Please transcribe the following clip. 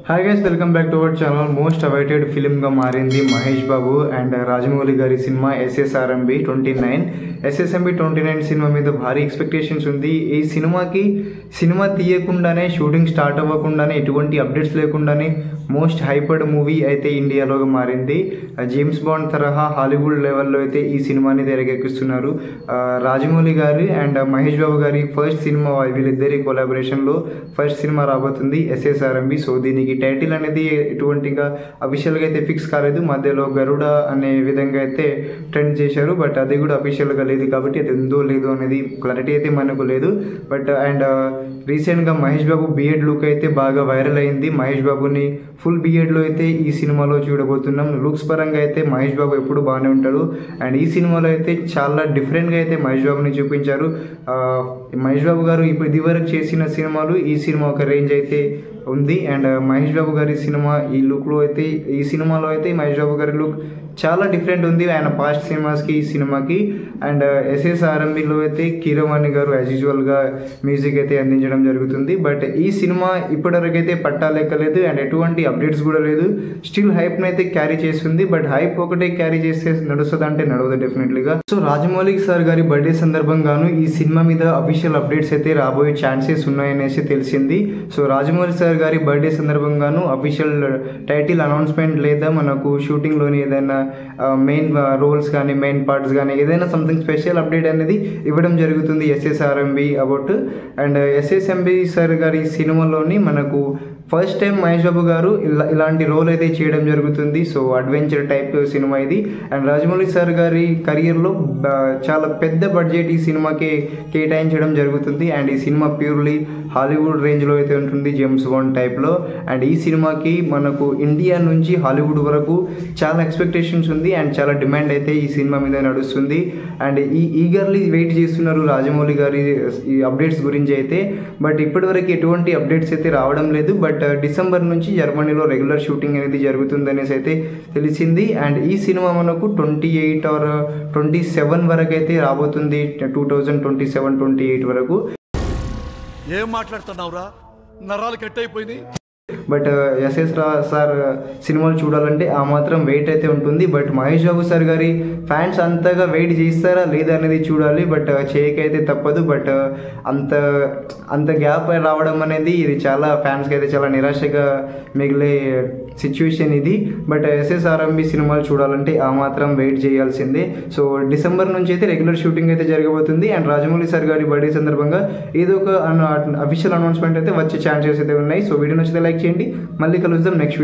Hi guys, welcome back to our channel. Most awaited ఫిల్మ్గా మారింది మహేష్ బాబు and Rajamouli గారి cinema ఎస్ఎస్ఆర్ఎంబి 29. SSMB 29 cinema మీద భారీ ఎక్స్పెక్టేషన్స్ ఉంది. ఈ సినిమా తీయకుండానే, షూటింగ్ స్టార్ట్ అవ్వకుండానే, ఎటువంటి అప్డేట్స్ లేకుండానే మోస్ట్ హైపర్డ్ మూవీ అయితే ఇండియాలో మారింది. జేమ్స్ బాండ్ తరహా హాలీవుడ్ లెవెల్లో అయితే ఈ సినిమాని తెరకెక్కిస్తున్నారు. రాజమౌళి గారి అండ్ మహేష్ బాబు గారి ఫస్ట్ సినిమా, వీళ్ళిద్దరి కొలాబరేషన్లో ఫస్ట్ సినిమా రాబోతుంది ఎస్ఎస్ఆర్ఎంబి. సో దీనికి టైటిల్ అనేది ఎటువంటిగా అఫీషియల్గా అయితే ఫిక్స్ కాలేదు. మధ్యలో గరుడ అనే విధంగా అయితే ట్రెండ్ చేశారు, బట్ అది కూడా అఫీషియల్గా లేదు కాబట్టి అది ఉందో లేదో అనేది క్లారిటీ అయితే మనకు లేదు. బట్ అండ్ రీసెంట్గా మహేష్ బాబు బిఎడ్ లుక్ అయితే బాగా వైరల్ అయింది. మహేష్ బాబుని ఫుల్ బిఎడ్లో అయితే ఈ సినిమాలో చూడబోతున్నాం. లుక్స్ పరంగా అయితే మహేష్ బాబు ఎప్పుడు బాగానే ఉంటాడు అండ్ ఈ సినిమాలో అయితే చాలా డిఫరెంట్గా అయితే మహేష్ బాబుని చూపించారు. మహేష్ బాబు గారు ఇప్పుడు ఇదివరకు చేసిన సినిమాలు, ఈ సినిమా ఒక రేంజ్ అయితే ఉంది. అండ్ మహేష్ బాబు గారి సినిమా ఈ సినిమాలో అయితే మహేష్ బాబు గారి లుక్ చాలా డిఫరెంట్ ఉంది ఆయన పాస్ట్ సినిమాస్కి, ఈ సినిమాకి. అండ్ ఎస్ఎస్ఆర్ఎంబిలో అయితే కీరవాణి గారు యాజ్ యూజువల్గా మ్యూజిక్ అయితే అందించడం జరుగుతుంది. బట్ ఈ సినిమా ఇప్పటివరకు అయితే పట్టాలెక్కలేదు అండ్ ఎటువంటి అప్డేట్స్ కూడా లేదు. స్టిల్ హైప్ని అయితే క్యారీ చేస్తుంది, బట్ హైప్ ఒకటే క్యారీ చేస్తే నడుస్తుంది అంటే నడవదు డెఫినెట్లీగా. సో రాజమౌళి సార్ గారి బర్త్డే సందర్భంగాను ఈ సినిమా మీద అఫీషియల్ అప్డేట్స్ అయితే రాబోయే ఛాన్సెస్ ఉన్నాయనేసి తెలిసింది. సో రాజమౌళి సార్ గారి బర్త్డే సందర్భంగాను అఫీషియల్ టైటిల్ అనౌన్స్మెంట్ లేదా మనకు షూటింగ్లోని ఏదైనా మెయిన్ రోల్స్ కానీ, మెయిన్ పార్ట్స్ కానీ, ఏదైనా సంథింగ్ స్పెషల్ అప్డేట్ అనేది ఇవ్వడం జరుగుతుంది ఎస్ఎస్ఆర్ఎంబి అబౌట్. అండ్ ఎస్ఎస్ఎంబి సార్ గారి సినిమాలోని మనకు ఫస్ట్ టైం మహేష్ బాబు గారు ఇలాంటి రోల్ అయితే చేయడం జరుగుతుంది. సో అడ్వెంచర్ టైప్ సినిమా ఇది. అండ్ రాజమౌళి సార్ గారి కెరియర్లో చాలా పెద్ద బడ్జెట్ ఈ సినిమాకి కేటాయించడం జరుగుతుంది. అండ్ ఈ సినిమా ప్యూర్లీ హాలీవుడ్ రేంజ్లో అయితే ఉంటుంది, జేమ్స్ బాండ్ టైప్లో. అండ్ ఈ సినిమాకి మనకు ఇండియా నుంచి హాలీవుడ్ వరకు చాలా ఎక్స్పెక్టేషన్స్ ఉంది అండ్ చాలా డిమాండ్ అయితే ఈ సినిమా మీద నడుస్తుంది. అండ్ ఈగర్లీ వెయిట్ చేస్తున్నారు రాజమౌళి గారి ఈ అప్డేట్స్ గురించి అయితే. బట్ ఇప్పటివరకు ఎటువంటి అప్డేట్స్ అయితే రావడం లేదు. బట్ డిసెంబర్ నుంచి జర్మనీలో రెగ్యులర్ షూటింగ్ అనేది జరుగుతుందనేసి అయితే తెలిసింది. అండ్ ఈ సినిమా మనకు 28 or 27 వరకు అయితే రాబోతుంది, 2027-28 వరకు. ఏం మాట్లాడుతున్నావురా, నరాలు కట్ అయిపోయింది. బట్ ఎస్ఎస్ సార్ సినిమాలు చూడాలంటే ఆ మాత్రం వెయిట్ అయితే ఉంటుంది. బట్ మహేష్ బాబు సార్ గారి ఫ్యాన్స్ అంతగా వెయిట్ చేస్తారా లేదా అనేది చూడాలి. బట్ చేయకైతే తప్పదు. బట్ అంత గ్యాప్ రావడం అనేది ఇది చాలా ఫ్యాన్స్కి అయితే చాలా నిరాశగా మిగిలే సిచ్యువేషన్ ఇది. బట్ ఎస్ఎస్ఆర్ఎంబి సినిమాలు చూడాలంటే ఆ మాత్రం వెయిట్ చేయాల్సిందే. సో డిసెంబర్ నుంచి అయితే రెగ్యులర్ షూటింగ్ అయితే జరగబోతుంది. అండ్ రాజమౌళి సార్ గారి బర్త్డే సందర్భంగా ఏదో ఒక అఫీషియల్ అనౌన్స్మెంట్ అయితే వచ్చే ఛాన్సెస్ అయితే ఉన్నాయి. సో వీడియో నచ్చితే లైక్ చేయండి. మళ్ళీ కలుద్దాం నెక్స్ట్ వీడియో.